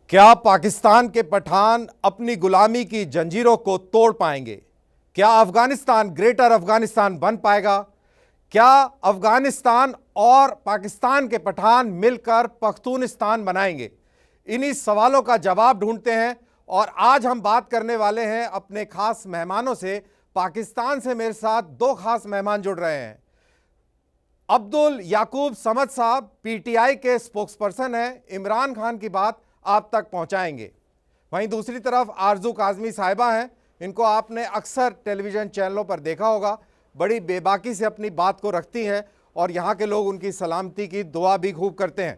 क्या पाकिस्तान के पठान अपनी गुलामी की जंजीरों को तोड़ पाएंगे? क्या अफगानिस्तान ग्रेटर अफगानिस्तान बन पाएगा? क्या अफगानिस्तान और पाकिस्तान के पठान मिलकर पख्तूनिस्तान बनाएंगे? इन्हीं सवालों का जवाब ढूंढते हैं और आज हम बात करने वाले हैं अपने खास मेहमानों से। पाकिस्तान से मेरे साथ दो खास मेहमान जुड़ रहे हैं। अब्दुल याकूब समद साहब पीटीआई के स्पोक्सपर्सन हैं, इमरान खान की बात आप तक पहुंचाएंगे। वहीं दूसरी तरफ आरजू काजमी साहिबा हैं, इनको आपने अक्सर टेलीविजन चैनलों पर देखा होगा, बड़ी बेबाकी से अपनी बात को रखती हैं और यहाँ के लोग उनकी सलामती की दुआ भी खूब करते हैं।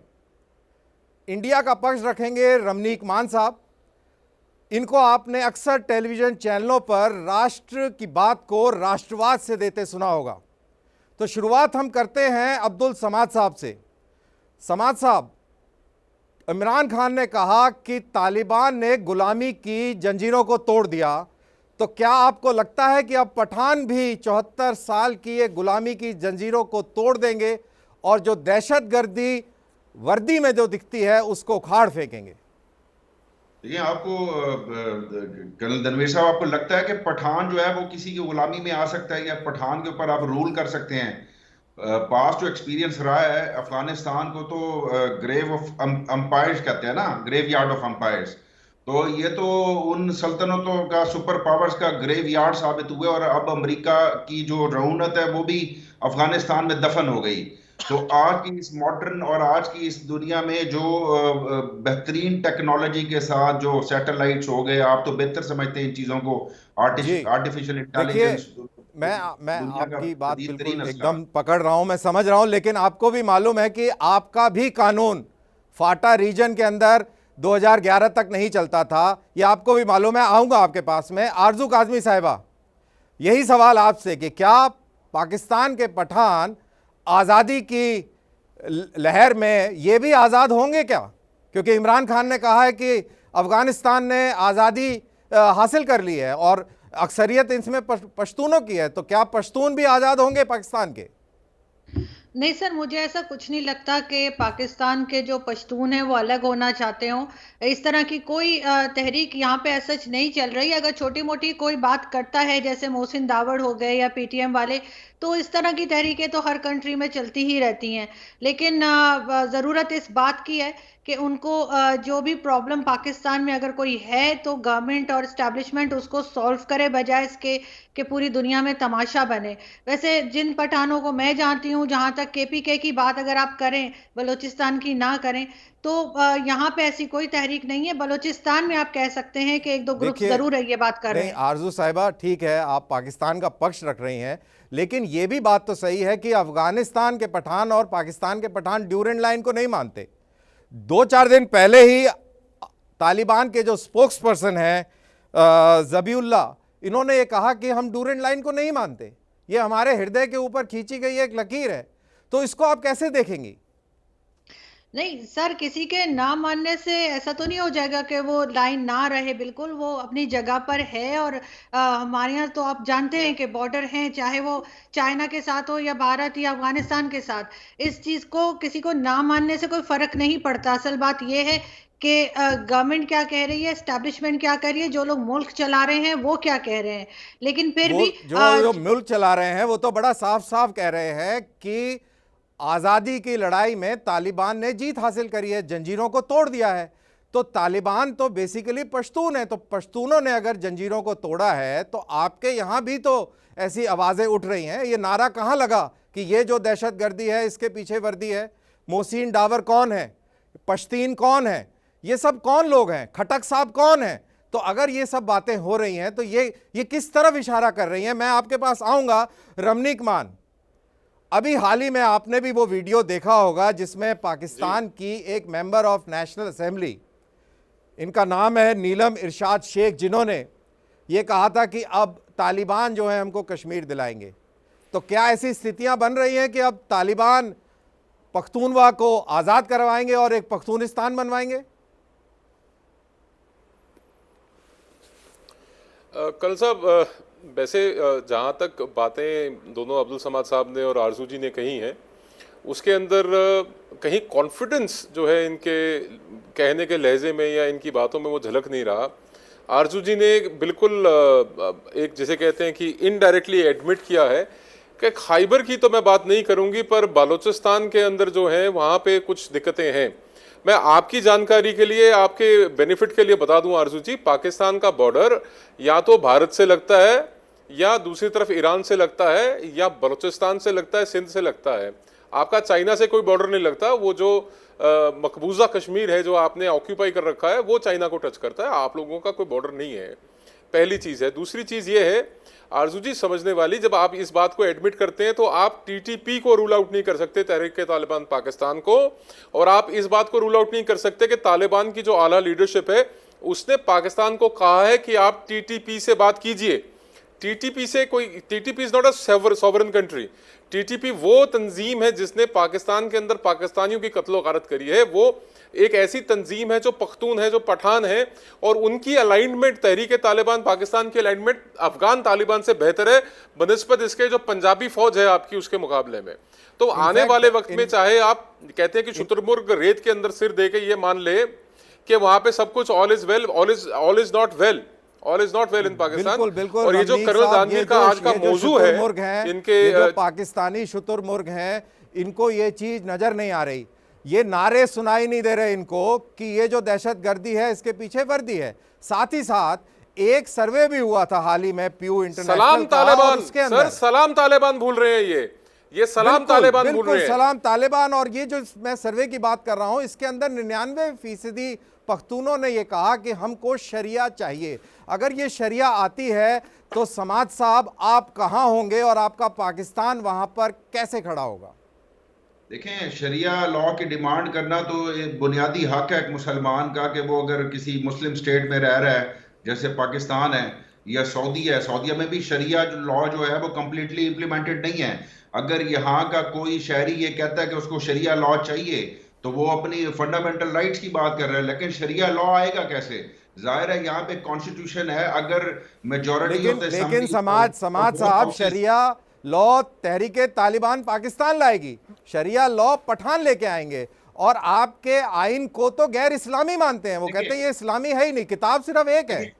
इंडिया का पक्ष रखेंगे रमनीक मान साहब, इनको आपने अक्सर टेलीविजन चैनलों पर राष्ट्र की बात को राष्ट्रवाद से देते सुना होगा। तो शुरुआत हम करते हैं अब्दुल समाद साहब से। समाद साहब, इमरान खान ने कहा कि तालिबान ने गुलामी की जंजीरों को तोड़ दिया, तो क्या आपको लगता है कि अब पठान भी 74 साल की ये गुलामी की जंजीरों को तोड़ देंगे और जो दहशतगर्दी वर्दी में जो दिखती है उसको उखाड़ फेंकेंगे? देखिए, आपको कर्नल दनवीर साहब, आपको लगता है कि पठान जो है वो किसी की गुलामी में आ सकता है या पठान के ऊपर आप रूल कर सकते हैं? पास्ट जो एक्सपीरियंस रहा है अफगानिस्तान को, तो ग्रेव ऑफ अंपायर्स कहते हैं ना, ग्रेव यार्ड ऑफ अंपायर्स। तो ये तो उन सल्तनतों का, सुपर पावर्स का ग्रेव यार्ड साबित हुए और अब अमेरिका की जो रऊनत है वो भी अफगानिस्तान में दफन हो गई। तो आज की इस मॉडर्न और आज की इस दुनिया में जो बेहतरीन टेक्नोलॉजी के साथ जो सैटेलाइट्स हो गए, आप तो बेहतर समझते हैं इन चीजों को, जी आर्टिफिशियल देखिए, इंटेलिजेंस मैं दुनिया का आपकी बात जदीद तरीन बिल्कुल असलाह। एकदम पकड़ रहा हूं, मैं समझ रहा हूं, लेकिन आपको भी मालूम है कि आपका भी कानून फाटा रीजन के अंदर 2011 तक नहीं चलता था, ये आपको भी मालूम है। आऊंगा आपके पास में। आरजू काजमी साहिबा, यही सवाल आपसे कि क्या पाकिस्तान के पठान आज़ादी की लहर में ये भी आज़ाद होंगे क्या? क्योंकि इमरान खान ने कहा है कि अफगानिस्तान ने आज़ादी हासिल कर ली है और अक्सरियत इसमें पश्तूनों की है, तो क्या पश्तून भी आज़ाद होंगे पाकिस्तान के? नहीं सर, मुझे ऐसा कुछ नहीं लगता कि पाकिस्तान के जो पश्तून हैं वो अलग होना चाहते हों। इस तरह की कोई तहरीक यहाँ पे ऐसा नहीं चल रही। अगर छोटी मोटी कोई बात करता है, जैसे मोहसिन दावड़ हो गए या पीटीएम वाले, तो इस तरह की तहरीकें तो हर कंट्री में चलती ही रहती हैं। लेकिन ज़रूरत इस बात की है कि उनको जो भी प्रॉब्लम पाकिस्तान में अगर कोई है तो गवर्नमेंट और इस्टेब्लिशमेंट उसको सॉल्व करे, बजाय इसके कि पूरी दुनिया में तमाशा बने। वैसे जिन पठानों को मैं जानती हूँ, जहां तक केपीके की बात अगर आप करें, बलूचिस्तान की ना करें, तो यहाँ पे ऐसी कोई तहरीक नहीं है। बलूचिस्तान में आप कह सकते हैं कि एक दो ग्रुप देखिए, जरूर है ये बात कर रहे नहीं हैं। आरजू साहिबा, ठीक है आप पाकिस्तान का पक्ष रख रही हैं, लेकिन यह भी बात तो सही है कि अफगानिस्तान के पठान और पाकिस्तान के पठान ड्यूरेंट लाइन को नहीं मानते। 2-4 दिन पहले ही तालिबान के जो स्पोक्स पर्सन हैं जबीउल्ला, इन्होंने ये कहा कि हम ड्यूरेंट लाइन को नहीं मानते, ये हमारे हृदय के ऊपर खींची गई एक लकीर है। तो इसको आप कैसे देखेंगी? नहीं सर, किसी के ना मानने से ऐसा तो नहीं हो जाएगा कि वो लाइन ना रहे। बिल्कुल वो अपनी जगह पर है। और हमारे यहाँ तो आप जानते हैं कि बॉर्डर हैं, चाहे वो चाइना के साथ हो या भारत या अफगानिस्तान के साथ। इस चीज को किसी को ना मानने से कोई फर्क नहीं पड़ता। असल बात ये है कि गवर्नमेंट क्या कह रही है, एस्टैब्लिशमेंट क्या कह रही है, जो लोग मुल्क चला रहे हैं वो क्या कह रहे हैं। लेकिन फिर वो भी जो जो मुल्क चला रहे हैं वो तो बड़ा साफ साफ कह रहे हैं कि आज़ादी की लड़ाई में तालिबान ने जीत हासिल करी है, जंजीरों को तोड़ दिया है। तो तालिबान तो बेसिकली पश्तून है, तो पश्तूनों ने अगर जंजीरों को तोड़ा है तो आपके यहाँ भी तो ऐसी आवाज़ें उठ रही हैं। ये नारा कहाँ लगा कि ये जो दहशतगर्दी है इसके पीछे वर्दी है? मोहसिन डावर कौन है? पश्तीन कौन है? ये सब कौन लोग हैं? खटक साहब कौन है? तो अगर ये सब बातें हो रही हैं तो ये किस तरफ इशारा कर रही हैं? मैं आपके पास आऊँगा। रमनीक मान, अभी हाल ही में आपने भी वो वीडियो देखा होगा जिसमें पाकिस्तान की एक मेंबर ऑफ नेशनल असेंबली, इनका नाम है नीलम इरशाद शेख, जिन्होंने ये कहा था कि अब तालिबान जो है हमको कश्मीर दिलाएंगे। तो क्या ऐसी स्थितियां बन रही हैं कि अब तालिबान पख्तूनवा को आज़ाद करवाएंगे और एक पख्तूनिस्तान बनवाएंगे? कल साहब, वैसे जहाँ तक बातें दोनों अब्दुल समाद साहब ने और आरजू जी ने कही हैं, उसके अंदर कहीं कॉन्फिडेंस जो है इनके कहने के लहजे में या इनकी बातों में वो झलक नहीं रहा। आरजू जी ने बिल्कुल एक जिसे कहते हैं कि इनडायरेक्टली एडमिट किया है कि खैबर की तो मैं बात नहीं करूंगी, पर बलूचिस्तान के अंदर जो है वहाँ पे कुछ दिक्कतें हैं। मैं आपकी जानकारी के लिए, आपके बेनिफिट के लिए बता दूं आरजू जी, पाकिस्तान का बॉर्डर या तो भारत से लगता है या दूसरी तरफ ईरान से लगता है या बलूचिस्तान से लगता है, सिंध से लगता है। आपका चाइना से कोई बॉर्डर नहीं लगता। वो जो मकबूजा कश्मीर है जो आपने ऑक्यूपाई कर रखा है वो चाइना को टच करता है, आप लोगों का कोई बॉर्डर नहीं है। पहली चीज़ है। दूसरी चीज़ ये है आरजू जी समझने वाली, जब आप इस बात को एडमिट करते हैं तो आप टीटीपी को रूल आउट नहीं कर सकते, तहरीक तालिबान पाकिस्तान को, और आप इस बात को रूल आउट नहीं कर सकते कि तालिबान की जो आला लीडरशिप है उसने पाकिस्तान को कहा है कि आप टीटीपी से बात कीजिए। टीटीपी से कोई, TTP is not a sovereign country. TTP वो तंजीम है जिसने पाकिस्तान के अंदर पाकिस्तानियों की कत्लो गारत करी है। वो एक ऐसी तंजीम है जो पख्तून है, जो पठान है, और उनकी अलाइनमेंट, तहरीक तालिबान पाकिस्तान की अलाइनमेंट अफगान तालिबान से बेहतर है बनिस्बत इसके जो पंजाबी फौज है आपकी उसके मुकाबले में। तो आने वाले वक्त में चाहे आप कहते हैं कि शुतुरमुर्ग रेत के अंदर सिर दे के ये मान ले कि वहां पे सब कुछ all is well, all is not well, all is not well in Pakistan. बिल्कुल बिल्कुल। और ये जो कर्नल दानवीर का आज का मौजू है, इनके जो पाकिस्तानी शुतुरमुर्ग हैं, इनको ये चीज नजर नहीं आ रही, ये नारे सुनाई नहीं दे रहे इनको कि ये जो दहशतगर्दी है इसके पीछे वर्दी है। साथ ही साथ एक सर्वे भी हुआ था हाल ही में प्यू इंटरनेशनल सलाम तालिबान, उसके अंदर सर सलाम तालिबान भूल रहे हैं ये सलाम तालिबान भूल रहे हैं। सलाम तालिबान। और ये जो मैं सर्वे की बात कर रहा हूं इसके अंदर 99% पख्तूनों ने ये कहा कि हमको शरिया चाहिए। अगर ये शरिया आती है तो समाज साहब आप कहां होंगे और आपका पाकिस्तान वहां पर कैसे खड़ा होगा? देखें, शरिया लॉ की डिमांड करना तो एक बुनियादी हक है एक मुसलमान का, कि वो अगर किसी मुस्लिम स्टेट में रह रहा है जैसे पाकिस्तान है या सऊदी है, सऊदीया में भी शरिया लॉ जो है वो कम्प्लीटली इम्प्लीमेंटेड नहीं है। अगर यहाँ का कोई शहरी ये कहता है कि उसको शरिया लॉ चाहिए तो वो अपनी फंडामेंटल राइट्स की बात कर रहा है, लेकिन शरिया लॉ आएगा कैसे? जाहिर है यहाँ पे कॉन्स्टिट्यूशन है, अगर मेजॉरिटी लेकिन समाज साहब शरिया लॉ तहरीके तालिबान पाकिस्तान लाएगी, शरिया लॉ पठान लेके आएंगे, और आपके आइन को तो गैर इस्लामी मानते हैं। वो कहते हैं ये इस्लामी है ही नहीं, किताब सिर्फ एक है,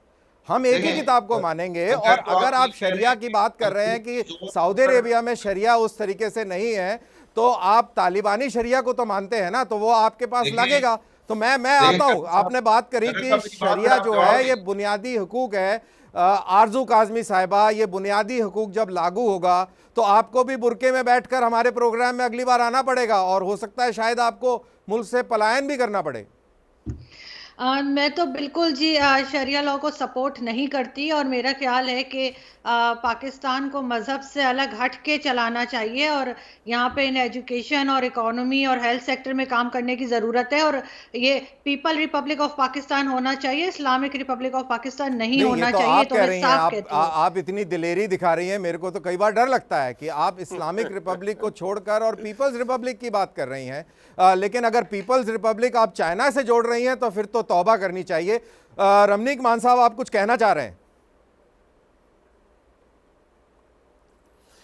हम एक ही किताब को मानेंगे। और अगर आप शरिया की बात कर रहे हैं कि सऊदी अरेबिया में शरिया उस तरीके से नहीं है, तो आप तालिबानी शरिया को तो मानते हैं ना, तो वो आपके पास लगेगा। तो मैं आता हूं, आपने बात करी कि शरिया जो है ये बुनियादी हुकूक है। आरजू काजमी साहिबा, ये बुनियादी हुकूक जब लागू होगा तो आपको भी बुरके में बैठकर हमारे प्रोग्राम में अगली बार आना पड़ेगा, और हो सकता है शायद आपको मुल्क से पलायन भी करना पड़े। मैं तो बिल्कुल जी शरिया लॉ को सपोर्ट नहीं करती, और मेरा ख्याल है कि पाकिस्तान को मज़हब से अलग हट के चलाना चाहिए, और यहाँ पे इन एजुकेशन और इकोनॉमी और हेल्थ सेक्टर में काम करने की ज़रूरत है। और ये पीपल रिपब्लिक ऑफ पाकिस्तान होना चाहिए, इस्लामिक रिपब्लिक ऑफ पाकिस्तान नहीं होना चाहिए। तो मैं साफ कहती हूं। आप इतनी दिलेरी दिखा रही हैं, मेरे को तो कई बार डर लगता है कि आप इस्लामिक रिपब्लिक को छोड़कर और पीपल्स रिपब्लिक की बात कर रही हैं। लेकिन अगर पीपल्स रिपब्लिक आप चाइना से जोड़ रही हैं तो फिर तो तौबा करनी चाहिए। रमनीक मान साहब, आप कुछ कहना चाह रहे हैं?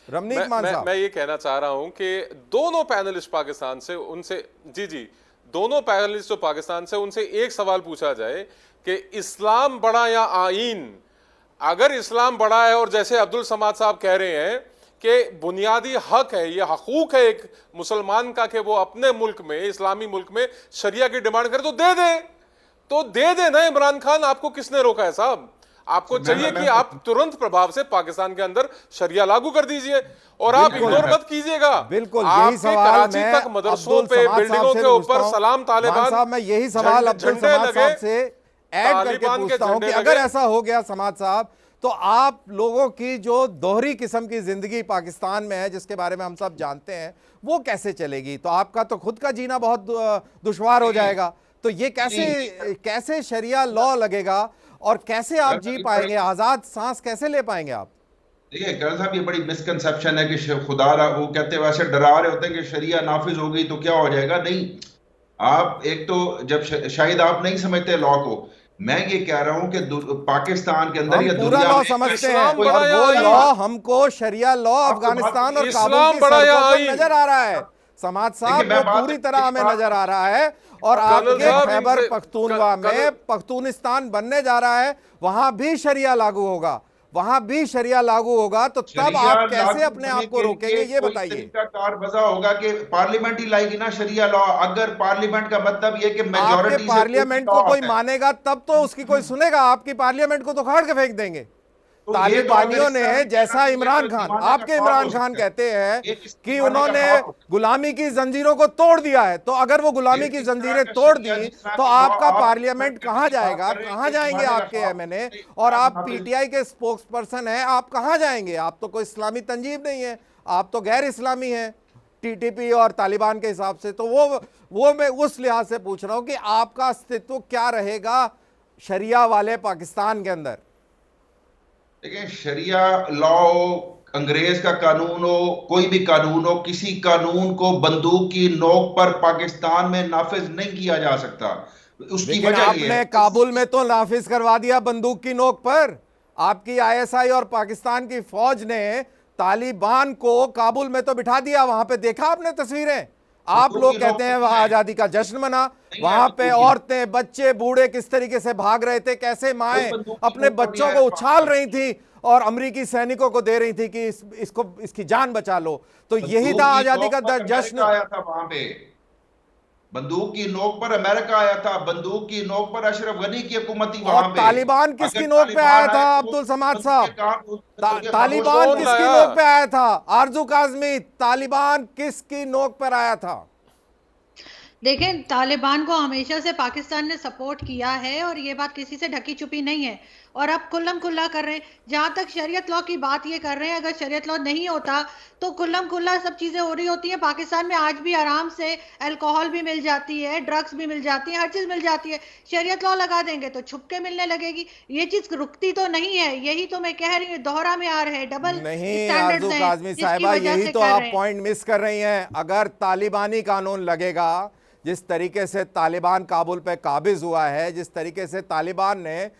रमनीक मान साहब, मैं ये कहना चाह रहा हूं कि दोनों पैनलिस्ट पाकिस्तान से, उनसे जी दोनों पैनलिस्ट जो पाकिस्तान से, उनसे एक सवाल पूछा जाए कि इस्लाम बड़ा या आईन? अगर इस्लाम बड़ा है, और जैसे अब्दुल समाद साहब कह रहे हैं कि बुनियादी हक है, ये हकूक है एक मुसलमान का कि वो अपने मुल्क में, इस्लामी मुल्क में शरिया की डिमांड करे, तो दे दे ना। इमरान खान, आपको किसने रोका है साहब? आपको चाहिए कि आप तुरंत प्रभाव से पाकिस्तान के अंदर शरिया लागू कर दीजिए, और आप इग्नोर मत कीजिएगा। बिल्कुल यही सवाल कराची तक मदरसों पे, बिल्डिंगों के ऊपर सलाम तालिबान साहब, मैं यही सवाल अब्दुल समाद साहब से ऐड करके पूछता हूं कि अगर ऐसा हो गया समाद साहब, तो आप लोगों की जो दोहरी किस्म की जिंदगी पाकिस्तान में है, जिसके बारे में हम सब जानते हैं, वो कैसे चलेगी? तो आपका तो खुद का जीना बहुत दुश्वार हो जाएगा। तो ये कैसे शरिया लॉ लगेगा और कैसे आप जी पाएंगे, आजाद सांस कैसे ले पाएंगे आप? देखिए कर्नल साहब, ये बड़ी मिसकंसेप्शन है कि खुदा वो कहते हैं, वैसे डरा रहे होते हैं कि शरिया नाफिज हो गई तो क्या हो जाएगा। नहीं, आप एक तो जब शायद आप नहीं समझते लॉ को, मैं ये कह रहा हूं कि पाकिस्तान के अंदर, हम पूरा लॉ समझते हैं, और वो लॉ हमको शरिया लॉ अफगानिस्तान और काबुल की सड़कों पर नजर आ रहा है। समाज साहब, देखिए, मैं वो बात पूरी एक तरह हमें बात- नजर आ रहा है। और कर्नल आपके साहब, खैबर इनसे- पख्तूनवा कर्नल- में पख्तूनिस्तान बनने जा रहा है, वहां भी शरिया लागू होगा, वहां भी शरिया लागू होगा, तो तब शरिया आप कैसे लागू अपने होने आप को के रोकेंगे, लिए ये कोई बताइए। तरीका कार वजह होगा कि पार्लियामेंट ही लाएगी ना शरिया लॉ। अगर पार्लियामेंट का मतलब ये कि आपके मेजॉरिटी से कोई पार्लियामेंट को लॉ कोई है, मानेगा तब तो उसकी कोई सुनेगा, आपकी पार्लियामेंट को तो उखाड़ के फेंक देंगे। तो ये तो अगर तालिबानियों इस तरह ने, से जैसा कहना, तो इमरान ये तो खान, दीवाने का आपके ख्वाब इमरान हो खान सकता है। कहते हैं ये किसी कि दीवाने का उन्होंने ख्वाब हो सकता है। गुलामी की जंजीरों को तोड़ दिया है, तो अगर वो गुलामी की इस तरह जंजीरें का तोड़ शरिया दी जिस तरह तो की आपका आप पार्लियामेंट करने कहां की बात जाएगा, कर रहे हैं, कहां ये जाएंगे दीवाने का आपके ख्वाब एमएनए, है। और आप नाफिज- पीटीआई के स्पोक्स पर्सन हैं, आप कहां जाएंगे? आप तो कोई इस्लामी तंजीम नहीं है, आप तो गैर इस्लामी हैं टीटीपी और तालिबान के हिसाब से। तो वो मैं उस लिहाज से पूछ रहा हूं कि आपका अस्तित्व क्या रहेगा शरिया वाले पाकिस्तान के अंदर। देखिए, शरिया लॉ हो, अंग्रेज का कानून हो, कोई भी कानून हो, किसी कानून को बंदूक की नोक पर पाकिस्तान में नाफिज नहीं किया जा सकता। उसकी लेकिन वजह ये आपने है, काबुल में तो नाफिज करवा दिया बंदूक की नोक पर। आपकी आईएसआई और पाकिस्तान की फौज ने तालिबान को काबुल में तो बिठा दिया, वहां पे देखा आपने तस्वीरें। आप बंदूक लोग की कहते नोक हैं पर वहां है। आजादी का जश्न मना, नहीं है वहां पे बंदूक की- औरतें, बच्चे, बूढ़े किस तरीके से भाग रहे थे, कैसे माएं कोई बंदूक की अपने नोक पर बच्चों नहीं को है। उछाल रही थी और अमरीकी सैनिकों को दे रही थी कि इसको, इसकी जान बचा लो। तो यही बंदूक था की आजादी नोक का पर जश्न। अमेरिका आया था वहां पे। बंदूक की नोक पर अमेरिका आया था, बंदूक की नोक पर अशरफ गनी की हुकूमत थी और वहां पे। तालिबान किसकी अगर नोक पे आया तालिबान था, आए तो अब्दुल समाद बंदूक साहब? के काम खामोश तालिबान कौन किसकी लाया? नोक पे आया था? आरजू काजमी, तालिबान किसकी नोक पर आया था? देखें, तालिबान को हमेशा से पाकिस्तान ने सपोर्ट किया है और ये बात किसी से ढकी छुपी नहीं है। और अब खुल्लम खुल्ला कर रहे हैं। जहां तक शरीयत लॉ की बात ये कर रहे हैं, अगर शरीयत लॉ नहीं होता तो खुल्लम खुल्ला सब चीजें हो रही होती हैं। पाकिस्तान में आज भी आराम से अल्कोहल भी मिल जाती है, ड्रग्स भी मिल जाती है, हर चीज मिल जाती है। शरीयत लॉ लगा देंगे तो छुप के मिलने लगेगी। ये चीज रुकती तो नहीं है, यही तो मैं कह रही हूँ, दोहरा में आ रहे हैं, डबल नहीं स्टैंडर्ड्स आरजू हैं, काजमी जिसकी साहिबा, वजह यही से तो कर आप रहे हैं। पॉइंट मिस कर रही हैं। अगर तालिबानी कानून लगेगा, जिस तरीके से तालिबान काबुल पे काबिज हुआ है, जिस तरीके से तालिबान ने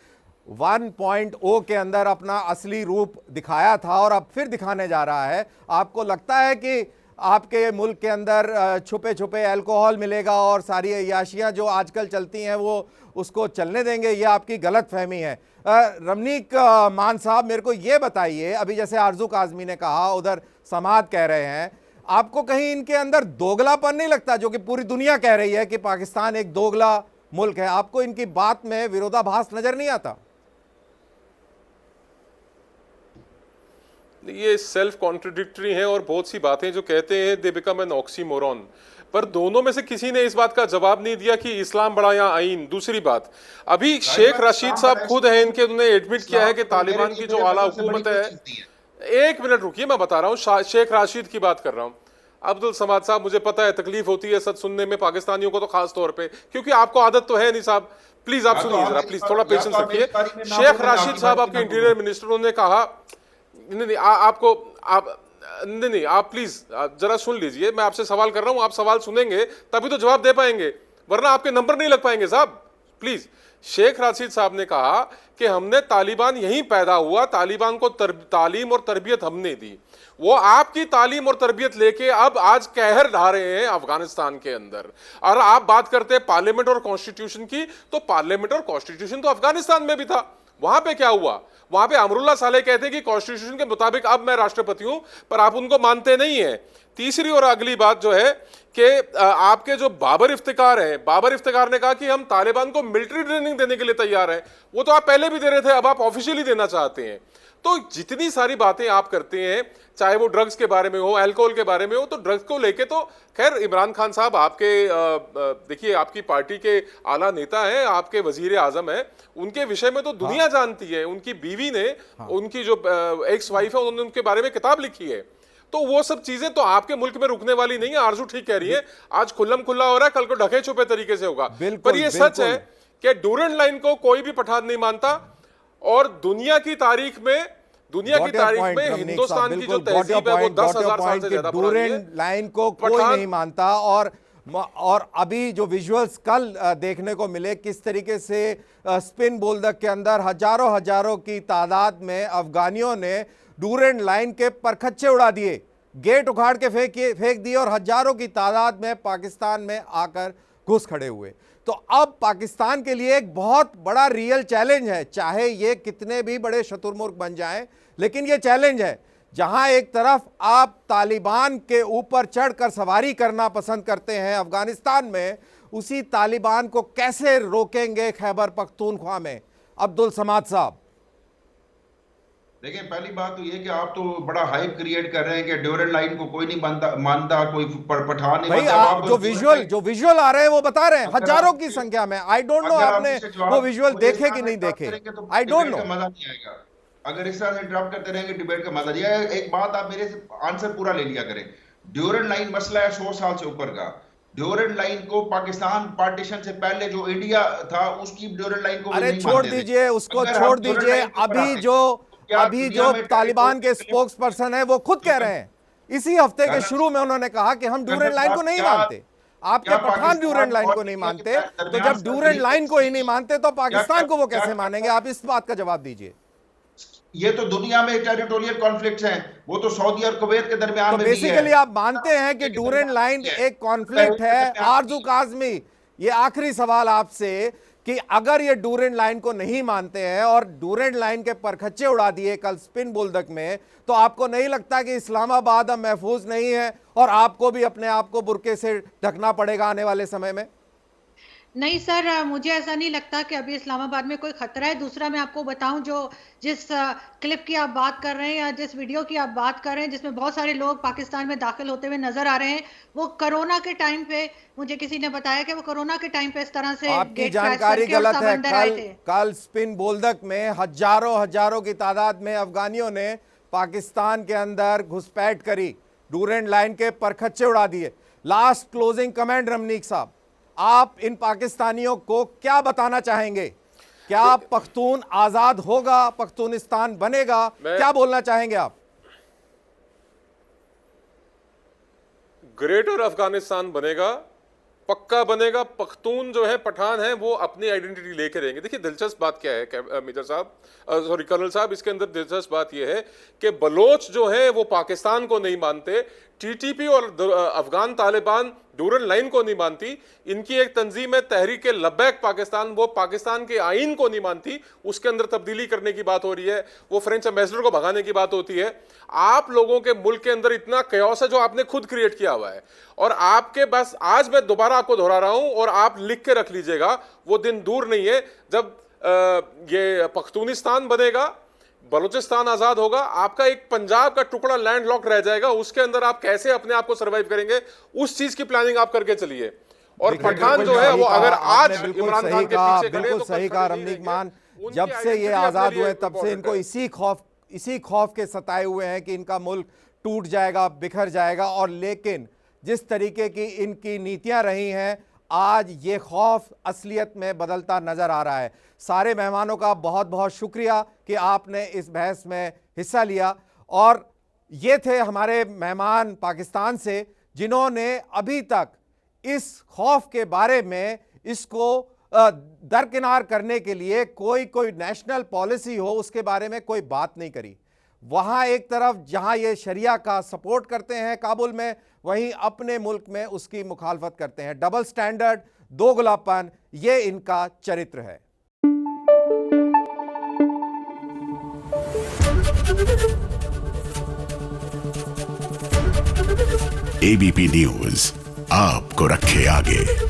1.0 के अंदर अपना असली रूप दिखाया था और अब फिर दिखाने जा रहा है, आपको लगता है कि आपके मुल्क के अंदर छुपे छुपे अल्कोहल मिलेगा और सारी अय्याशियां जो आजकल चलती हैं वो उसको चलने देंगे? ये आपकी गलत फहमी है। रमनीक मान साहब, मेरे को ये बताइए, अभी जैसे आरजू काजमी ने कहा, उधर समाद कह रहे हैं, आपको कहीं इनके अंदर दोगलापन नहीं लगता, जो कि पूरी दुनिया कह रही है कि पाकिस्तान एक दोगला मुल्क है? आपको इनकी बात में विरोधाभास नजर नहीं आता? ये सेल्फ कॉन्ट्रडिक्टरी हैं और बहुत सी बातें जो कहते हैं दे बिकम एन ऑक्सीमोरॉन। पर दोनों में से किसी ने इस बात का जवाब नहीं दिया कि इस्लाम बड़ा या आइन। दूसरी बात, अभी शेख राशिद साहब खुद हैं इनके, उन्होंने एडमिट किया है कि तालिबान की जो आला हुकूमत है, एक मिनट रुकिए, मैं बता रहा हूँ, शेख राशिद की बात कर रहा हूँ। अब्दुल समाद साहब, मुझे पता है तकलीफ होती है सच सुनने में, पाकिस्तानियों को तो खास तौर पे, क्योंकि आपको आदत तो है नहीं साहब। प्लीज आप सुनिए जरा, प्लीज थोड़ा पेशेंस रखिए। शेख राशिद साहब आपके इंटीरियर मिनिस्टर, उन्होंने कहा, नहीं आपको, आप नहीं, आप प्लीज जरा सुन लीजिए, मैं आपसे सवाल कर रहा हूं, आप सवाल सुनेंगे तभी तो जवाब दे पाएंगे, वरना आपके नंबर नहीं लग पाएंगे साहब, प्लीज। शेख राशिद साहब ने कहा कि हमने तालिबान यहीं पैदा हुआ, तालिबान को तालीम और तरबियत हमने दी, वो आपकी तालीम और तरबियत लेके अब आज कहर ढा रहे हैं अफगानिस्तान के अंदर। और आप बात करते हैं पार्लियामेंट और कॉन्स्टिट्यूशन की, तो पार्लियामेंट और कॉन्स्टिट्यूशन तो अफगानिस्तान में भी था। वहां पे क्या हुआ? वहां पे अमरुल्ला साले कहते हैं कि कॉन्स्टिट्यूशन के मुताबिक अब मैं राष्ट्रपति हूं, पर आप उनको मानते नहीं है। तीसरी और अगली बात जो है कि आपके जो बाबर इफ्तिकार हैं, बाबर इफ्तिकार ने कहा कि हम तालिबान को मिलिट्री ट्रेनिंग देने के लिए तैयार हैं। वो तो आप पहले भी दे रहे थे, अब आप ऑफिशियली देना चाहते हैं। तो जितनी सारी बातें आप करते हैं, चाहे वो ड्रग्स के बारे में हो, अल्कोहल के बारे में हो, तो ड्रग्स को लेके तो खैर इमरान खान साहब आपके देखिए आपकी पार्टी के आला नेता हैं, आपके वजीर आजम हैं, उनके विषय में तो दुनिया जानती है। उनकी बीवी ने, उनकी जो एक्स वाइफ है, उन्होंने उनके बारे में किताब लिखी है। तो वो सब चीजें तो आपके मुल्क में रुकने वाली नहीं है। आरजू ठीक कह रही है, आज खुल्लम खुल्ला हो रहा है, कल को ढके छुपे तरीके से होगा। पर ये सच है कि डूरेंट लाइन को कोई भी पठान नहीं मानता, और दुनिया की तारीख में हिंदुस्तान की जो तहजीब है वो 10,000 साल से ज्यादा पुरानी है। डूरेंट लाइन को कोई नहीं मानता। और अभी जो विजुअल्स कल देखने को मिले, किस तरीके से स्पिन बोल्दक के अंदर हजारों हजारों की तादाद में अफगानियों ने डूरेंट लाइन के परखच्चे उड़ा दिए, गेट उखाड़ के फेंक दिए और हजारों की तादाद में पाकिस्तान में आकर घुस खड़े हुए। तो अब पाकिस्तान के लिए एक बहुत बड़ा रियल चैलेंज है, चाहे ये कितने भी बड़े शतुर्मुर्ग बन जाएं, लेकिन ये चैलेंज है। जहां एक तरफ आप तालिबान के ऊपर चढ़कर सवारी करना पसंद करते हैं अफगानिस्तान में, उसी तालिबान को कैसे रोकेंगे खैबर पख्तूनख्वा में? अब्दुल समाद साहब, देखिए, पहली बात तो ये कि आप तो बड़ा हाइप क्रिएट कर रहे हैं कि ड्यूरल लाइन को कोई नहीं मानता, कोई पठान नहीं भाई मानता। आप जो विजुअल आ रहे हैं वो बता रहे हैं, हजारों की संख्या में। आई डोंट नो आपने वो विजुअल देखे कि नहीं देखे, आई डोंट नो। मजा नहीं आएगा अगर इस तरह से इंटरप्ट करते रहेंगे, डिबेट का मजा नहीं आएगा। एक बात आप मेरे से आंसर पूरा ले लिया करें। ड्यूरल लाइन मसला है 100 साल से ऊपर का। ड्यूरल लाइन को पाकिस्तान पार्टीशन से पहले जो इंडिया था उसकी ड्यूरल लाइन को अरे छोड़ दीजिए, उसको छोड़ दीजिए। अभी जो तालिबान के स्पोक्स पर्सन है वो खुद कह रहे हैं, इसी हफ्ते के शुरू में उन्होंने कहा कि हम ड्यूरल लाइन को नहीं मानते। आपके पठान ड्यूरल लाइन को नहीं मानते, तो जब ड्यूरल लाइन को ही नहीं मानते तो पाकिस्तान को वो कैसे मानेंगे? आप इस बात का जवाब दीजिए। ये तो दुनिया में टेरिटोरियल कॉन्फ्लिक्ट्स हैं, वो तो सऊदी और कुवैत के दरमियान तो में भी है। बेसिकली आप मानते हैं कि ड्यूरल लाइन एक कॉन्फ्लिक्ट है। आरजू काज़मी, ये आखिरी सवाल आपसे कि अगर ये ड्यूरल लाइन को नहीं मानते हैं और ड्यूरल लाइन के परखच्चे उड़ा दिए कल स्पिन बुलदक में, तो आपको नहीं लगता कि इस्लामाबाद अब महफूज नहीं है और आपको भी अपने आप को बुर्के से ढकना पड़ेगा आने वाले समय में? नहीं सर, मुझे ऐसा नहीं लगता कि अभी इस्लामाबाद में कोई खतरा है। दूसरा मैं आपको बताऊं, जिस क्लिप की आप बात कर रहे हैं या जिस वीडियो की आप बात कर रहे हैं जिसमें बहुत सारे लोग पाकिस्तान में दाखिल होते हुए नजर आ रहे हैं, वो कोरोना के टाइम पे, मुझे किसी ने बताया कि वो कोरोना के टाइम पे इस तरह से आपकी जानकारी गलत है। कल स्पिन बोल्दक में हजारों की तादाद में अफगानियों ने पाकिस्तान के अंदर घुसपैठ करी, ड्यूरल लाइन के परखच्चे उड़ा दिए। लास्ट क्लोजिंग कमेंट रमनीक साहब, आप इन पाकिस्तानियों को क्या बताना चाहेंगे? क्या पख्तून आजाद होगा, पख्तूनिस्तान बनेगा? क्या बोलना चाहेंगे आप? ग्रेटर अफगानिस्तान बनेगा, पक्का बनेगा। पख्तून जो है, पठान है, वो अपनी आइडेंटिटी लेके रहेंगे। देखिए दिलचस्प बात क्या है मेजर साहब, सॉरी कर्नल साहब, इसके अंदर दिलचस्प बात यह है कि बलोच जो है वो पाकिस्तान को नहीं मानते, टीटीपी और अफगान तालिबान ड्यूरल लाइन को नहीं मानती। इनकी एक तंजीम है तहरीक लब्बैक पाकिस्तान, वो पाकिस्तान के आइन को नहीं मानती, उसके अंदर तब्दीली करने की बात हो रही है, वो फ्रेंच एम्बेसडर को भगाने की बात होती है। आप लोगों के मुल्क के अंदर इतना कयास है जो आपने खुद क्रिएट किया हुआ है, और आपके बस आज मैं दोबारा आपको दोहरा रहा हूं और आप लिख के रख लीजिएगा, वो दिन दूर नहीं है जब ये पख्तूनिस्तान बनेगा, बलूचिस्तान आजाद होगा, आपका एक पंजाब का टुकड़ा लैंड लॉक रह जाएगा, उसके अंदर आप कैसे अपने आप को सर्वाइव करेंगे, उस चीज की प्लानिंग आप करके चलिए। और पठान जो है वो अगर आज इमरान खान के पीछे बिल्कुल सही कहा रमनीक मान, जब से ये आजाद हुए तब से इनको इसी खौफ के सताए हुए हैं कि इनका मुल्क टूट जाएगा, बिखर जाएगा। और लेकिन जिस तरीके की इनकी नीतियां रही हैं, आज ये खौफ असलियत में बदलता नजर आ रहा है। सारे मेहमानों का बहुत बहुत शुक्रिया कि आपने इस बहस में हिस्सा लिया। और ये थे हमारे मेहमान पाकिस्तान से, जिन्होंने अभी तक इस खौफ के बारे में, इसको दरकिनार करने के लिए कोई नेशनल पॉलिसी हो उसके बारे में कोई बात नहीं करी। वहाँ एक तरफ जहाँ ये शरिया का सपोर्ट करते हैं काबुल में, वहीं अपने मुल्क में उसकी मुखालफत करते हैं। डबल स्टैंडर्ड, दोगलापन, ये इनका चरित्र है। एबीपी न्यूज आपको रखे आगे।